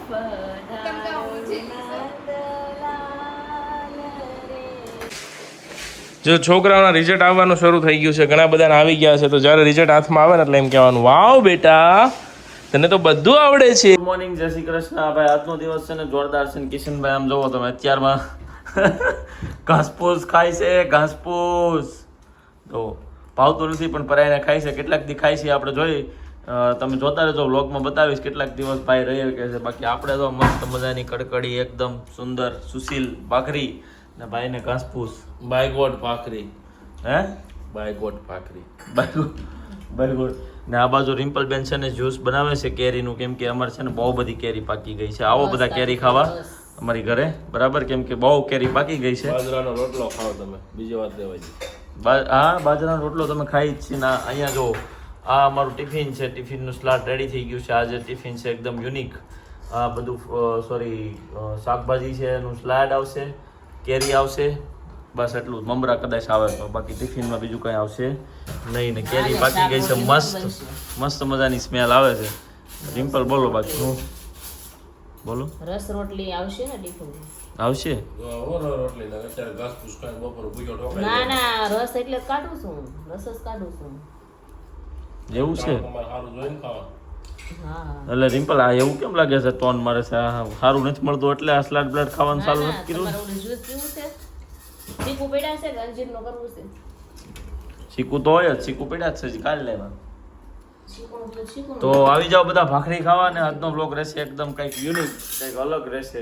જો છોકરાઓના રિઝલ્ટ આવવાનું શરૂ થઈ ગયું છે, ઘણા બધાને આવી ગયા છે, તો જ્યારે રિઝલ્ટ હાથમાં આવે ને એટલે એમ કહેવાનું વાવ બેટા તને તો બધું આવડે છે. ગુડ મોર્નિંગ, જય શ્રી કૃષ્ણ. ભાઈ આજનો દિવસ છે ને જોરદાર છે ને કિશનભાઈ આમ જોવો તમે અત્યારમાં ઘાસપૂસ ખાય છે. ઘાસપૂસ તો ભાવતું નથી પણ પરાઈને ખાય છે. કેટલાક દી ખાય છે આપણે જોઈ, તમે જોતા રહેજો, વ્લોગમાં બતાવીશ કેટલાક દિવસ ભાઈ રહી કે છે. બાકી આપણે તો મસ્ત મજાની કડકડી એકદમ સુંદર સુશીલ ભાખરી ને ભાઈને ઘાસપૂસ બાયગોટ ભાખરી. હે બાયગોટ ભાખરી બાયગોટ ને આ બાજુ રિમ્પલબેન છે ને જ્યુસ બનાવે છે કેરીનું, કેમ કે અમારે છે ને બહુ બધી કેરી પાકી ગઈ છે. આવો બધા કેરી ખાવા અમારી ઘરે, બરાબર, કેમ કે બહુ કેરી પાકી ગઈ છે. બાજરાનો રોટલો ખાઓ તમે, બીજી વાત લેવાય. હા, બાજરાનો રોટલો તમે ખાઈ જ છે ને. અહીંયા જો આ અમારું ટિફિન છે, ટિફિનનું સ્લાડ રેડી થઈ ગયું છે. આજે ટિફિન છે એકદમ યુનિક. આ બધું શાકભાજી છે એનું સ્લાડ આવશે, કેરી આવશે, બસ એટલું. મમરા કદાચ આવે તો, બાકી ટિફિનમાં બીજું કંઈ આવશે નહીં. ને કેરી પાકી ગઈ છે, મસ્ત મસ્ત મજાની સ્મેલ આવે છે. રિમ્પલ બોલો બાકી હું બોલો. રસ રોટલી આવશે ને ટિફિન આવશે. ના ના, રસ એટલે કાઢું છું, રસ જ કાઢું છું. એવું છે? હા એટલે રિમ્પલ આ એવું કેમ લાગે છે ટોન મારે છે? સારું નથી મળતું એટલે આ સ્લાડ બ્લડ ખાવાનું ચાલુ નથી કર્યું? જ્યુસ પીવું છે, ચીકુ પડ્યા છે કે અંજીર નો કરવું છે? ચીકુ તો હોય જ, ચીકુ પડ્યા જ છે, કાઢી લેવા. ચીકુ તો આવી જાઓ બધા ભાખરી ખાવા ને આજનો બ્લોગ રહેશે એકદમ કંઈક યુનિક, કંઈક અલગ રહેશે.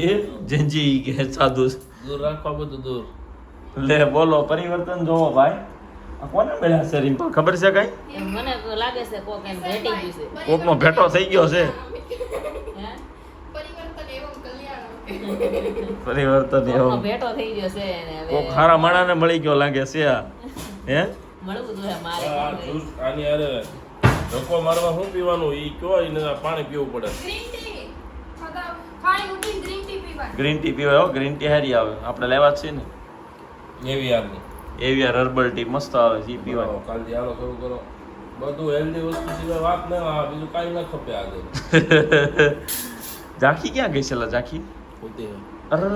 એ જેનજી કે સાદું દૂર રાખવા, બધું દૂર. લે બોલો, પરિવર્તન જોવો ભાઈ. આ કોને મળ્યા છે રિમ્પલ, ખબર છે કઈ? મને તો લાગે છે કોક એમ ભેટી ગયું છે. કોકનો ભેટો થઈ ગયો છે. હે? પરિવર્તન કોકનો એવું ભેટો થઈ ગયો છે ને હવે કોક ખારા માણાને મળી ગયો લાગે છે આ. હે મળવું જોઈએ મારે. આ જ્યુસ આની હારે ધક્કો મારવા શું પીવાનું? ઈ કયો ઈને પાણી પીવું પડે. ગ્રીન ટી પીવાય હો, ગ્રીન ટી હારી આવે. આપણે લેવા જ છે ને એવી યારની એવી હર્બલ ટી મસ્ત આવે છે, ઈ પીવાય. કાલથી હાલો શરૂ કરો. બધું હેલ્ધી વસ્તુ સિવાય વાત ન આવે, બીજું કાંઈ ન ખપે આગળ. ઝાંખી ક્યાં ગઈ છે લા ઝાંખી? પોતે અરે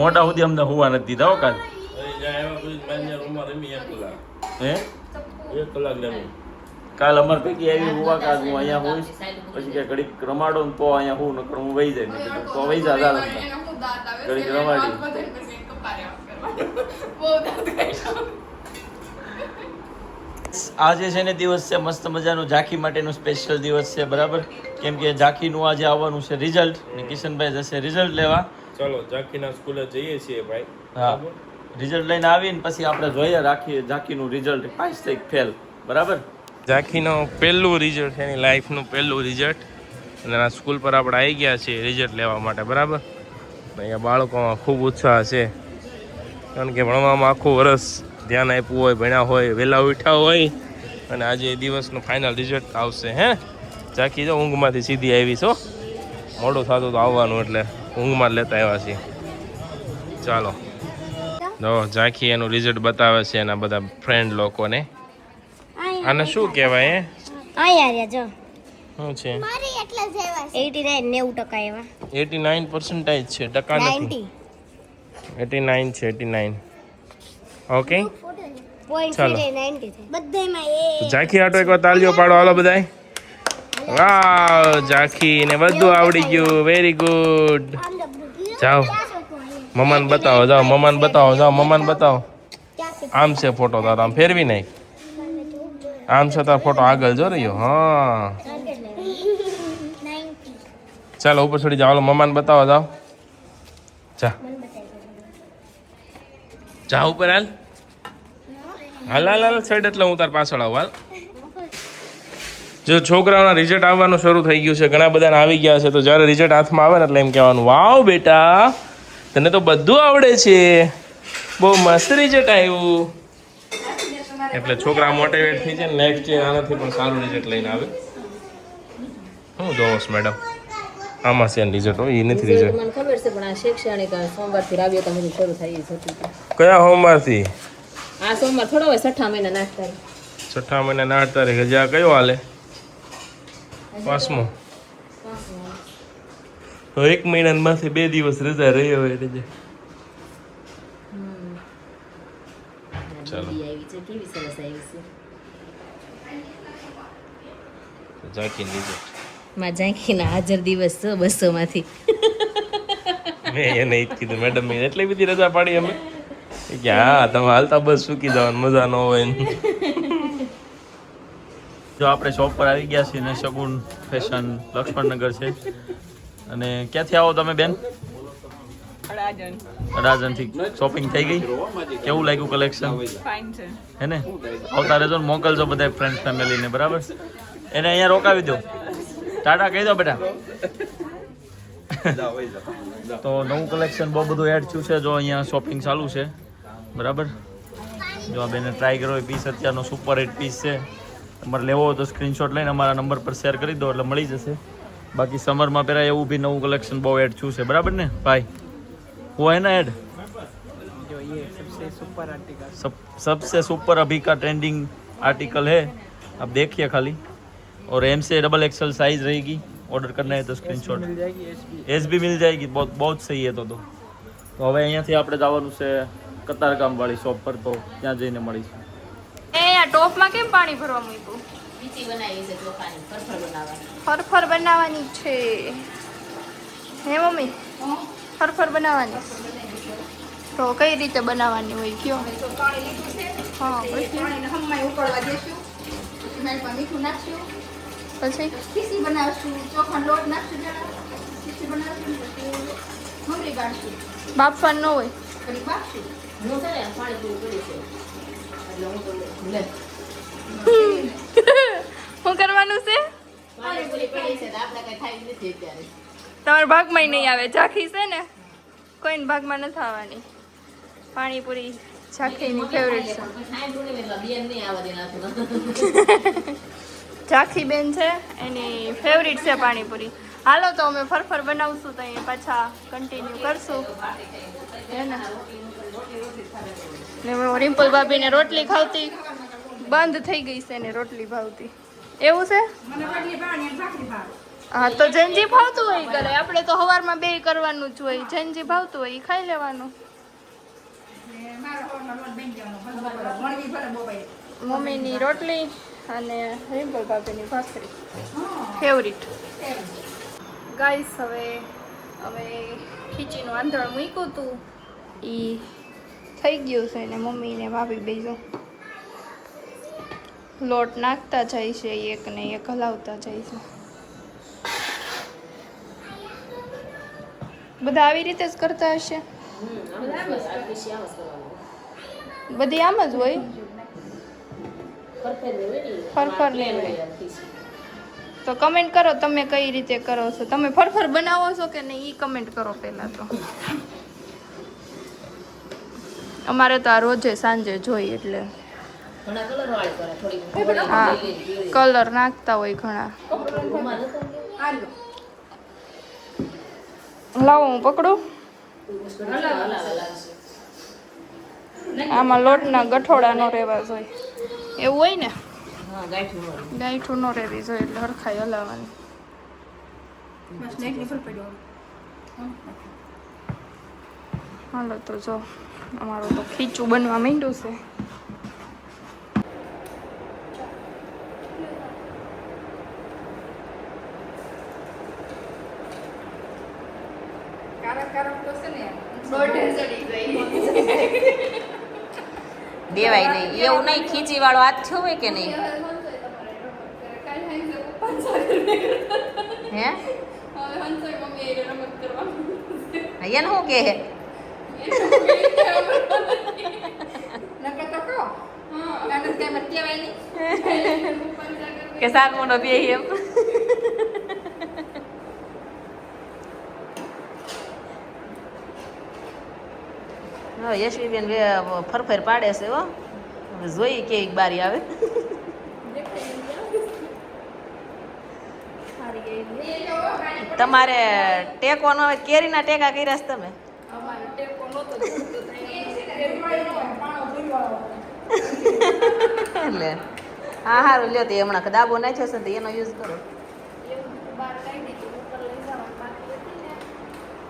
મોટા સુધી અમને હુવા નથી દીધા હો કાલ. જ્યાં આવ્યા પછી મેં રૂમમાં રમી 1 કલાક. હે 1 કલાક લેવું. કાલ અમાર પૈકી આવી હુવા કાલ હું અહીંયા હોઈશ, પછી કે ઘડીક રમાડો ને તો અહીંયા હું નકર હું વહી જાય. મેં કીધું તો વહી જા ચાલ ઘડીક રમાડી. આજે છે ને દિવસ છે મસ્ત મજાનું, ઝાંખી માટેનું સ્પેશિયલ દિવસ છે, બરાબર, કેમ કે ઝાંખીનું આજે આવવાનું છે રિઝલ્ટ ને કિશનભાઈ જશે રિઝલ્ટ લેવા. ચાલો ઝાંખીના સ્કૂલે જઈએ છીએ ભાઈ. હા, રિઝલ્ટ લઈને આવીને પછી આપણે જોઈએ રાખીએ ઝાંખીનું રિઝલ્ટ પાસ થઈ ફેલ, બરાબર. ઝાંખીનું પહેલું રિઝલ્ટ છે, એની લાઈફનું પહેલું રિઝલ્ટ, અને આ સ્કૂલ પર આપણે આવી ગયા છીએ રિઝલ્ટ લેવા માટે, બરાબર. અહીંયા બાળકોમાં ખૂબ ઉત્સાહ છે, કારણ કે ભણવામાં આખું વર્ષ ધ્યાન આપ્યું હોય, ભણ્યા હોય, વહેલા ઉઠ્યા હોય, અને આજે દિવસનું ફાઇનલ રિઝલ્ટ આવશે. હે ઝાંખી જો ઊંઘમાંથી સીધી આવી છો, મોડું થતું તો આવવાનું એટલે ઊંઘમાં લેતા આવ્યા છીએ. ચાલો જો ઝાંખી એનું રિઝલ્ટ બતાવે છે એના બધા ફ્રેન્ડ લોકોને. આને શું કહેવાય? શું છે? 89% એવા 89% છે, ટકા નથી. 89 છે, 89. ઓકે ચાલો ઝાંખી આટો એકવાર તાલીઓ પાડો, હાલો બધાય. વાવ, ઝાંખી ને બધું આવડી ગયું, વેરી ગુડ. જાઓ મમ્માને બતાવો, જાઓ મમ્માને બતાવો, જાઓ મમ્માને બતાવો. આમ છે ફોટો તારો, આમ ફેરવી નાખ. આમ છે તારો ફોટો આગળ જો રહ્યો. હા ચાલો ઉપર છોડી જાઓ, હાલો મમ્માને બતાવો, જાઓ. જા ઉપર હાલ હાલ હાલ હાલ સાઈડ, એટલે હું તાર પાછળ આવું. હાલ. જો છોકરાઓના રિઝલ્ટ આવવાનું શરૂ થઈ ગયું છે, ઘણા બધાને આવી ગયા છે, તો જ્યારે રિઝલ્ટ હાથમાં આવે ને એટલે એમ કહેવાનું વાવ બેટા તને તો બધું આવડે છે, બહુ મસ્ત રિઝલ્ટ આવ્યું. એટલે છોકરા મોટિવેટ થઈ જાય, નેક્સ્ટ યર આનાથી પણ સારું રિઝલ્ટ લઈને આવે. શું જોવો મેડમ? આમાં છે રિઝલ્ટ હોય, એ નથી રિઝલ્ટ. મને ખબર છે પણ આ શૈક્ષણિક સોમવારથી રાવ્યો તો મને શરૂ થઈ જતી. કયા સોમવારથી? આ સોમવાર થોડો હોય, 6ઠા મહિના 8 તારીખ. 6ઠા મહિના 8 તારીખે. જ્યાં કયો હાલે? 5મો. તો 1 મહિનામાંથી 2 દિવસ રજા રહી હોય એટલે ચાલો આવી છે કેવી સરસ આવી છે ઝાંકી લીધો. માં ઝાંખીના હાજર દિવસ છે 200 માંથી. મેં એને જ કીધું મેડમ મેં એટલી બધી રજા પાડી અમે કે હા તમે હાલતા બસ સૂકી જવાનું મજા ન હોય ને. જો આપણે શોપ પર આવી ગયા છીએ ને શગુન ફેશન લક્ષ્મણનગર છે. અને ક્યાંથી આવો તમે બેન? અડાજણથી શોપિંગ થઈ ગઈ? કેવું લાગ્યું કલેક્શન? ફાઇન છે. હે ને આવતા રહેજો ને મોકલજો બધા ફ્રેન્ડ ફેમિલીને બરાબર. એને અહીંયા રોકાવી દો. ટાટા કહી દો બેટા. તો નવું કલેક્શન બહુ બધું એડ થયું છે. જો અહીંયા શોપિંગ ચાલુ છે બરાબર. જો આ બેને ટ્રાય કરો એ પીસ અત્યારનો સુપર હિટ પીસ છે. તમારે લેવો હોય તો સ્ક્રીનશોટ લઈને અમારા નંબર પર શેર કરી દો એટલે મળી જશે. બાકી સમરમાં પહેલાં એવું બી નવું કલેક્શન બહુ એડ થયું છે બરાબર ને ભાઈ? वो है ना ऐड जो ये सबसे सुपर आर्टिकल सबसे सुपर अभी का ट्रेंडिंग आर्टिकल है. आप देखिए खाली. और एम से XXL साइज रहेगी. ऑर्डर करना है तो स्क्रीनशॉट मिल जाएगी एस भी मिल जाएगी. बहुत सही है तो હવે અહીંયાથી આપણે જવાનું છે કતારગામવાળી શોપ પર. તો ત્યાં જઈને મળીશું. એ આ ટોપમાં કેમ પાણી ભરવા મૂક્યું? બીજી બનાવી છે ચોખાની ફરફર બનાવવાની. ફરફર બનાવવાની છે હે મમ્મી? ફરફર બનાવવાની તો કઈ રીતે બનાવવાની હોય કયો? હા પછી ખીચડી બનાવશું, ચોખાનો લોટ નાખશું, ખીચડી બનાવશું, મમરી કાઢશું, બાફવાનું ન હોય? પછી બાફશું. હું છે ને પાણી પૂરું કર્યું છે એટલે હું તો લે શું કરવાનું છે? પાણી પૂરી પડી છે તો આપણે કઈ થાય નથી અત્યારે. તમારા ભાગમાં નહીં આવે. ઝાંખી છે ને કોઈને ભાગમાં નથી આવવાની. પાણીપુરી ઝાંખીની ફેવરેટ છે. થાય પૂરી એટલે બેન નહીં આવવા દે નાખું. ઝાંખી બેન છે એની ફેવરેટ છે પાણીપુરી. હાલો તો અમે ફરફર બનાવશું તો અહીંયા પાછા કન્ટિન્યુ કરશું હે ને. ને રિમ્પલ ભાભીને રોટલી ખાવતી બંધ થઈ ગઈ છે ને રોટલી ભાવતી. એવું છે? હા તો જંજી ભાવતું હોય એ કરે. આપણે તો સવારમાં 2 કરવાનું જ હોય. જંજી ભાવતું હોય એ ખાઈ લેવાનું. મમ્મીની રોટલી અને રિમ્પલ ભાભીની ભાખરી ફેવરિટ. ગાઈસ હવે અમે ખીચીનું આંધણ મૂક્યું હતું એ થઈ ગયું છે ને મમ્મી ને ભાભી બેજો લોટ નાખતા જાય છે. એક ને એક હલાવતા જાય છે. બધા આવી રીતે જ કરતા હશે. બધી આમ જ હોય. ફરફર નહીં હોય. તો કમેન્ટ કરો તમે કઈ રીતે કરો છો. તમે ફરફર બનાવો છો કે નહીં એ કમેન્ટ કરો પહેલાં તો. અમારે તો આ રોજે સાંજે જોઈ એટલે ઘણા કલર વાળી કરે થોડી હા કલર નાખતા હોય ઘણા. લાવો હું પકડું. આમાં લોટના ગઠોડા ન રહેવા જોઈએ એવું હોય ને. હા ગાંઠું ગાંઠું ન રહેવી જોઈએ એટલે હરખાઈ હલાવવાની. હાલો તો જો અમારું તો ખીચું બનવા માંડ્યું છે. દેવાય નહીં એવું નહીં. ખીચી વાળો હાથ થયો હોય કે નહીં? હે એને શું કે કે સાગમનો બે એમ. હા યશવીબેન ફરફર પાડે છે હો. જોઈએ કેવી બારી આવે. તમારે ટેકો ન હોય કેરીના ટેકા કર્યા છે તમે? એટલે હા સારું લ્યો તે હમણાં દાબો નાખ્યો છે તો એનો યુઝ કરો. બહાર કાઢી હતી ઉપર લઈ જવાનું બાકી હતી ને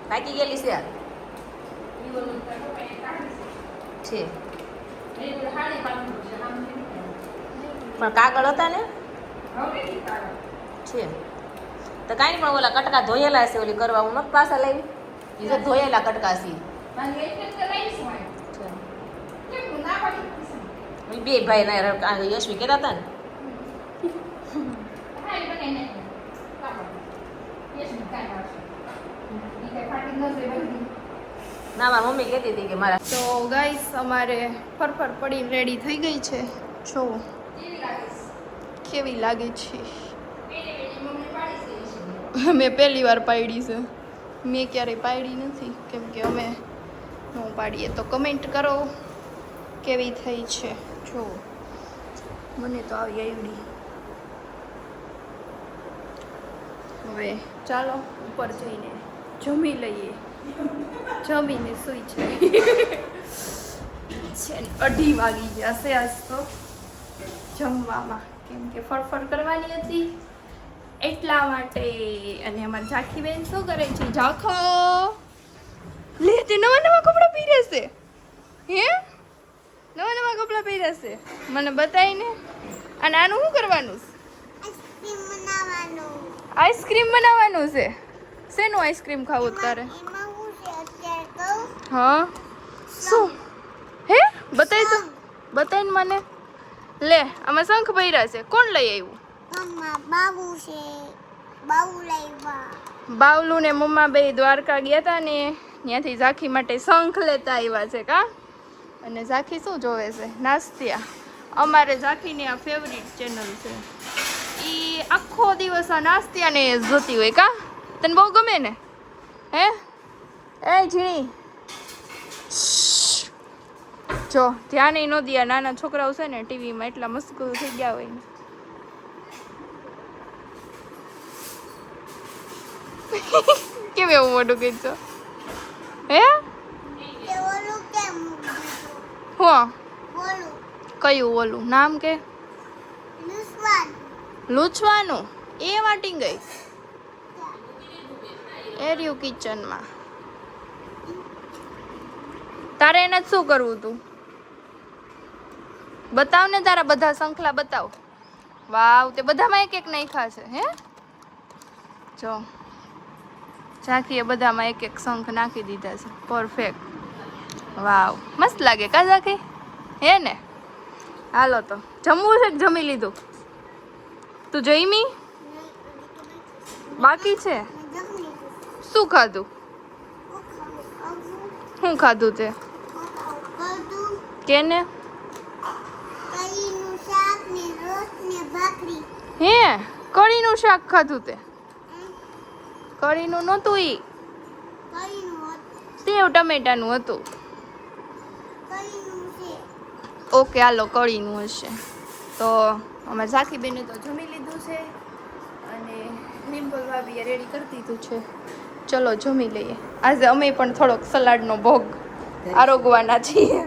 થાકી ગયેલી છે છે પણ કાગળ હતા ને છે તો કાંઈ નહીં પણ ઓલા કટકા ધોયેલા છે ઓલી કરવા હું નથી પાછા લાવી એ તો ધોયેલા કટકા છે બે ભાઈ ના યશવી કહેતા હતા ને ના મારી મમ્મી કહેતી હતી કે મારા તો ગાઈસ અમારે ફરફર પડી રેડી થઈ ગઈ છે જો કેવી લાગે છે મેં પહેલી વાર પાડી છે મેં ક્યારેય પાડી નથી કેમ કે અમે ન પાડીએ તો કમેન્ટ કરો કેવી થઈ છે જો મને તો આવી આવડી હવે ચાલો ઉપર જઈને જમી લઈએ જમીને સૂઈ છે 2:30 વાગી જશે આજ તો જમવામાં કેમ કે ફરફર કરવાની હતી એટલા માટે અને અમારી ઝાંખી બેન શું કરે છે ઝાંખો લે તે નવા નવા કપડાં પહેરે છે હે નવા નવા કપડાં પહેરે છે મને બતાવીને અને આનું શું કરવાનું આઈસ્ક્રીમ બનાવવાનું છે શેનું આઈસ્ક્રીમ ખાવું તારે હા શું હે બતાવી તો બતાવીને મને લે આમાં શંખ ભર્યા છે કોણ લઈ આવ્યું બાવલું ને મમ્મા બે દ્વારકા ગયા હતા ને ત્યાંથી ઝાંખી માટે શંખ લેતા આવ્યા છે કા અને ઝાંખી શું જોવે છે નાસ્તિયા અમારે ઝાંખીની આ ફેવરિટ ચેનલ છે એ આખો દિવસ આ નાસ્તિયાને જોતી હોય કા તને બહુ ગમે ને હે એ ઝીણી જો ધ્યાન ન દિયા નાના છોકરાઓ છે ને ટીવીમાં એટલા મસ્કૂલ થઈ ગયા હોય ને કેમ એવું મોટું કીધું હે હો કયું ઓલું નામ કે લૂછવાનું એ વાટી ગઈ એર્યુ કિચનમાં તારે એને શું કરવું તું બતાવ ને તારા બધા શંખલા બતાવ વાવ તે બધામાં એક એક નાખ્યા છે હે જો ઝાંખીએ બધામાં એક એક શંખ નાખી દીધા છે પરફેક્ટ વાવ મસ્ત લાગે કા ઝાંખી હે ને હાલો તો જમવું છે કે જમી લીધું તું જમી બાકી છે શું ખાધું શું ખાધું તે કેને હે કઢીનું શાક ખાધું તે કઢીનું નહોતું ઈ સેવ ટમેટાનું હતું ઓકે હાલો કઢીનું હશે તો અમારે ઝાંખી બેને તો જમી લીધું છે અને નિમ્બલ ભાભીએ રેડી કરી દીધું છે ચલો જમી લઈએ આજે અમે પણ થોડોક સલાડનો ભોગ આરોગવાના છીએ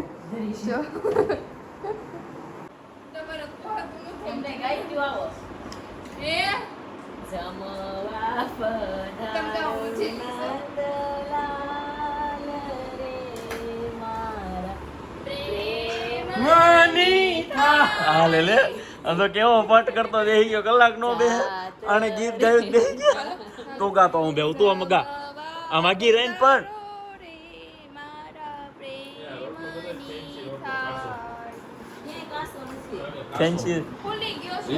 જો હા લે લે આમ તો કેવો પાઠ કરતો બેહી ગયો કલાક નો બે અને ગીત ગાયું બેહી ગયો તું ગાતો હું બેહું તું આમ ગા આમ આગી રહીને પણ ફેન્સી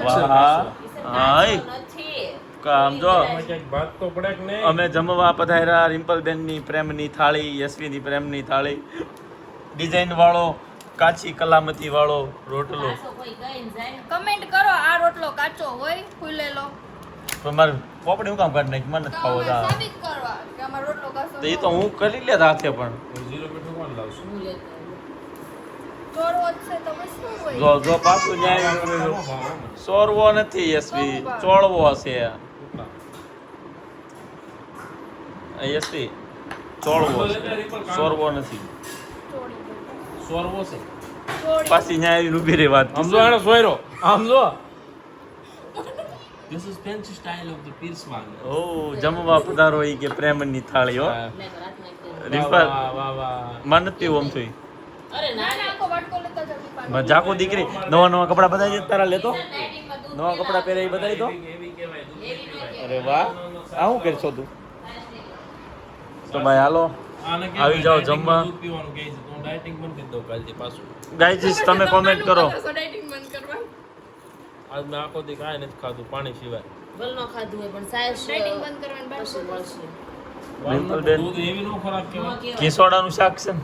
વાહ હાય કામ જો વાત તો પડે કે નહીં અમે જમવા પધાર્યા રિમ્પલબેન ની પ્રેમની થાળી યશવીની પ્રેમની થાળી ડિઝાઇન વાળો કાચી કલામતી વાળો રોટલો કમેન્ટ કરો આ રોટલો કાચો હોય ફૂલેલો પણ મારે પોપડી હું કામ કાઢ નાખી મને નથી ખાવો તા સાબિત કરવા કે અમારો રોટલો કાચો તો એ તો હું કરી લે હાથે પણ જીરો મીઠું કોણ લાવશે ચોરવો જ છે તો બસ શું હોય જો જો પાછું ન્યાય સોરવો નથી યશવી ચોળવો હશે યશવી ચોળવો છે સોરવો નથી સોરવો છે પાછી ન્યાય ઉભી રહી વાત આમ જો એને સોયરો આમ જો This is French style of the Pilswagen. ઓ જમવા પધારો ઈ કે પ્રેમની થાળી હો રિમ્પલ વાહ વાહ વાહ. માન નથી પીવું આમ થઈ અરે ના ના આખો વાટકો લેતા જાવ પીપાનો. જાકો દીકરી નવા કપડા બતાવી દે તારા લેતો નવા કપડા પહેરે એ બતાવી દો એવી કહેવાય, દૂધ એવી કહેવાય. અરે વાહ આ શું કરશો તું તો ભાઈ હાલો આને કહેવાય આવી જાઓ dieting જમવા. માં દૂધ પીવાનું કહે છે. તો હું dieting બંધ કરી દઉં કાલથી પાછું. ગાઈઝ તમે કોમેન્ટ કરો તો ડાયટિંગ બંધ કરવા. આજ મેં આખો દી કાંઈ નથી ખાધું પાણી સિવાય. વલ નો ખાધું હોય પણ સાયસ ડાયટિંગ બંધ કરવાની બાર પછી મળશે. રિમ્પલબેન દૂધ એવી નો ખરાબ કહેવાય. ઘીસોડાનું શાક છે ને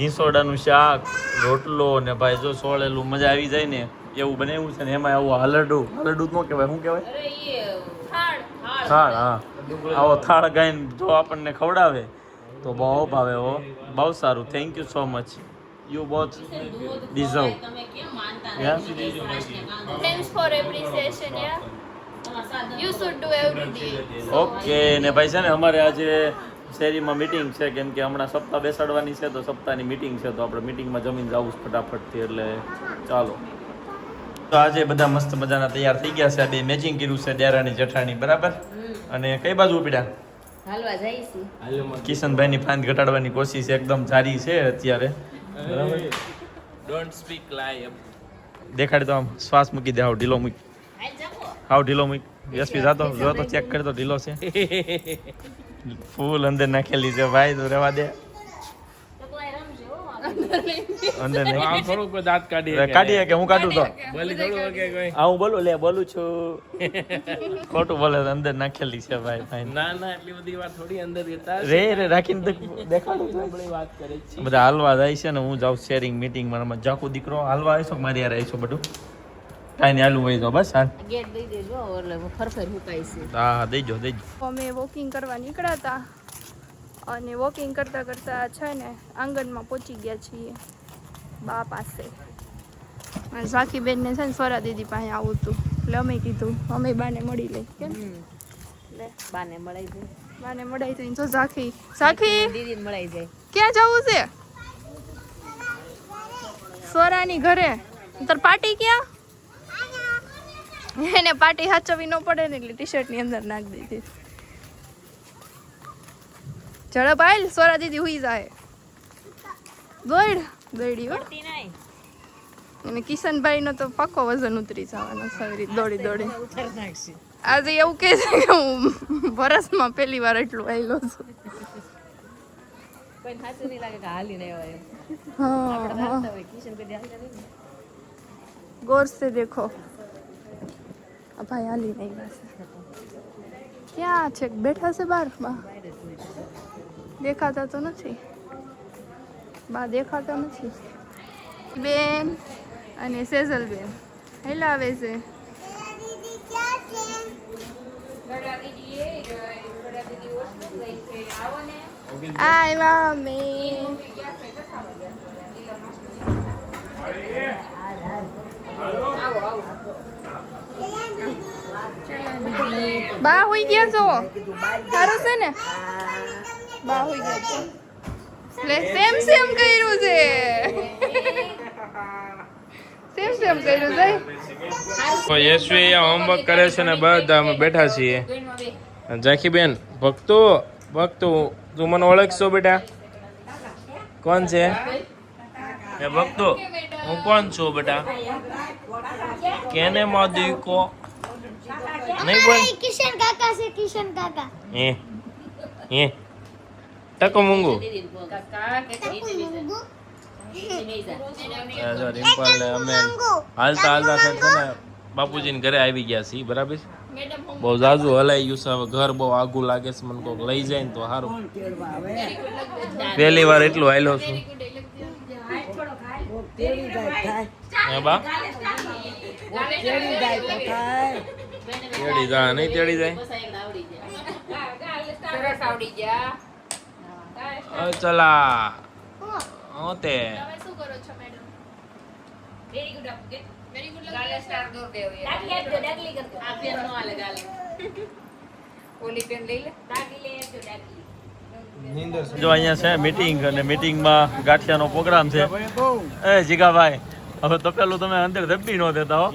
ઘીસોડાનું શાક રોટલો ને ભાઈ જો સોળેલું મજા આવી જાય ને એવું બનાવ્યું છે ને એમાં આવું હલરડું હલરડું ન કહેવાય શું કહેવાય અરે ઈ થાળ. થાળ હા આવો થાળ ગાઈને જો આપણને ખવડાવે તો બહુ ભાવે હો બહુ સારું thank you so much you both deserve તમે કેમ માનતા Yeah. નથી? Thanks for appreciation, yeah. You should do every day. Okay ને ભાઈ છે ને અમારે આજે શેરીમાં મીટિંગ છે કેમ કે હમણાં સપ્તાહ બેસાડવાની છે તો સપ્તાહની મીટિંગ છે તો આપણે મીટિંગમાં જમીન જવું છે ફટાફટથી એટલે ચાલો તો આજે બધા મસ્ત મજાના તૈયાર થઈ ગયા છે આ બે મેચિંગ કર્યું છે ડેરાની જેઠાણી બરાબર અને કઈ બાજુ પીડા હાલવા જઈશું. કિશનભાઈની ફાંદ ઘટાડવાની કોશિશ એકદમ સારી છે અત્યારે બરાબર Don't speak lie. દેખાડી તો આમ શ્વાસ મૂકી દે હાવ ઢીલો મૂક હાલ જાઓ. હાવ ઢીલો મૂક યશવી જાતો જો તો ચેક કરી તો ઢીલો છે ફૂલ અંદર નાખેલી છે ભાઈ તો રહેવા દે તો કોઈ રમશે હો. અંદર નહીં આમ થોડુંક કોઈ દાંત કાઢીએ કે કાઢીએ કે હું કાઢું તો બોલી થોડું કે કોઈ. આ હું બોલું લે બોલું છું ખોટું બોલે તો અંદર નાખેલી છે ભાઈ ભાઈ ના ના એટલી બધી વાત થોડી અંદર રહેતા રે રે રાખીને દેખાડું છું આપણે વાત કરે છે. બધા હાલવા જાય છે ને હું જાઉં શેરિંગ મીટિંગમાં જાકુ દીકરો હાલવા આવીશો કે મારી યાર આવીશો બધું કાંઈ નહીં હાલું વહી જાઓ બસ હાલ ગેટ દઈ દેજો એટલે ફરફર મુકાય છે. હા દઈજો દઈજો અમે વોકિંગ કરવા નીકળ્યા હતા અને વોકિંગ કરતાં કરતાં છે ને આંગણમાં પહોંચી ગયા છીએ બા પાસે અને ઝાકીબેનને છે ને સ્વરા દીદી પાસે આવું હતું એટલે અમે કીધું અમે બાને મળી લઈ કેમ લે બાને મળાઈ જાય. બાને મળાઈ તો જો ઝાકી ઝાકી દીદીને મળાઈ જાય. ક્યાં જવું છે સ્વરાની ઘરે તાર પાર્ટી ક્યાં એને પાર્ટી હાચવી ન પડે ને એટલે ટી શર્ટની અંદર નાખી દીધી ઝડપ આય સ્વરા દીદી હુઈ જાય દોડી હો પડતી નહીં. અને કિશનભાઈ નો તો પાકો વજન ઉતરી જવાનો સારી દોડી દોડી ઉતાર નાખશે. આજે એવું કહે છે કે હું વરસમાં પહેલી વાર એટલું આવેલો છું કોઈ સાચું નહીં લાગે કે હાલી નહીં હોય એમ. હા આપણે રાખતા હોય કિશન કોઈ હાલતા નહીં ને. ગौर से देखो આ ભાઈ હાલી નહીં બસ ક્યાં છે બેઠા છે બહાર બા દેખાતા તો નથી બા દેખાતા નથી બેન અને સેઝલ બેન હેલાવે છે આવ્યા મેં બા હોઈ ગયા છો સારું છે ને બા હોઈ ગયા છો લે સેમ સેમ કર્યું છે સેમ સેમ કર્યું છે તો યશવી અહીંયા હોમવર્ક કરે છે ને બધા અમે બેઠા છીએ ઝાકીબેન ભક્તો ભક્તો તું મને ઓળખશો બેટા કોણ છે એ ભક્તો હું કોણ છું બેટા કેને મોદી કો નહીં બોલ કિશન કાકા છે કિશન કાકા એ ટકો મૂંગું કાકા કે નીચે બેસે. નીચે નહીં જાય. જો રિમ્પલ ને અમે હાલતા હાલતા છે ને બાપુજીને ઘરે આવી ગયા છીએ બરાબર બહુ ઝાઝુ હલાઈ ગયું છે હવે ઘર બહુ આઘું લાગે છે મને કોઈક લઈ જાય ને તો સારું પહેલી વાર એટલું હાલ્યો છું હે બા તેડી જા નહીં તેડી જાય બસ આ એકલા આવડી જાય. સરસ આવડી ગયા ચલા તે શું કરો છો મેડમ વેરી ગુડ અપ ગેટ. વેરી ગુડ ગાલે સ્ટાર દોર દેવી ડાગલી આપજો, ડાગલી કરતો. આ પેન નો હાલે ગાલે. ઓલી પેન લઈ લે ડાગલી લઈ આપજો, ડાગલી. જો અહીંયા છે મીટિંગ અને મીટિંગમાં ગાંઠિયાનો પ્રોગ્રામ છે એ જીગાભાઈ હવે તો પેલું તમે અંદર ધબ્બી નો દેતા હો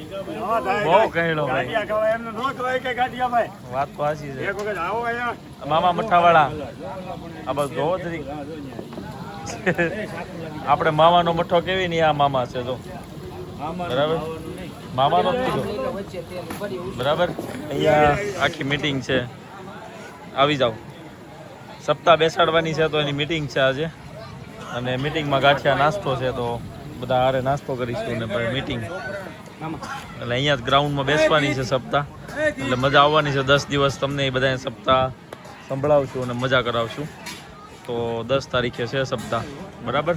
બહુ કહેલો ભાઈ વાત તો સાચી છે મામા મઠ્ઠાવાળા આ બસ જોવો જરી આપણે મામાનો મઠ્ઠો કેવી નહીં આ મામા છે જો બરાબર મામાનો જ કીધો બરાબર અહીંયા આખી મીટિંગ છે આવી જાઓ સપ્તાહ બેસાડવાની છે તો એની મીટિંગ છે આજે અને મીટિંગમાં ગાંઠિયા નાસ્તો છે તો બધા હારે નાસ્તો કરીશું ને પછી મીટિંગ એટલે અહીંયા જ ગ્રાઉન્ડમાં બેસવાની છે સપ્તાહ એટલે મજા આવવાની છે 10 દિવસ તમને એ બધાને સપ્તાહ સંભળાવશું અને મજા કરાવશું તો 10 તારીખે છે સપ્તાહ બરાબર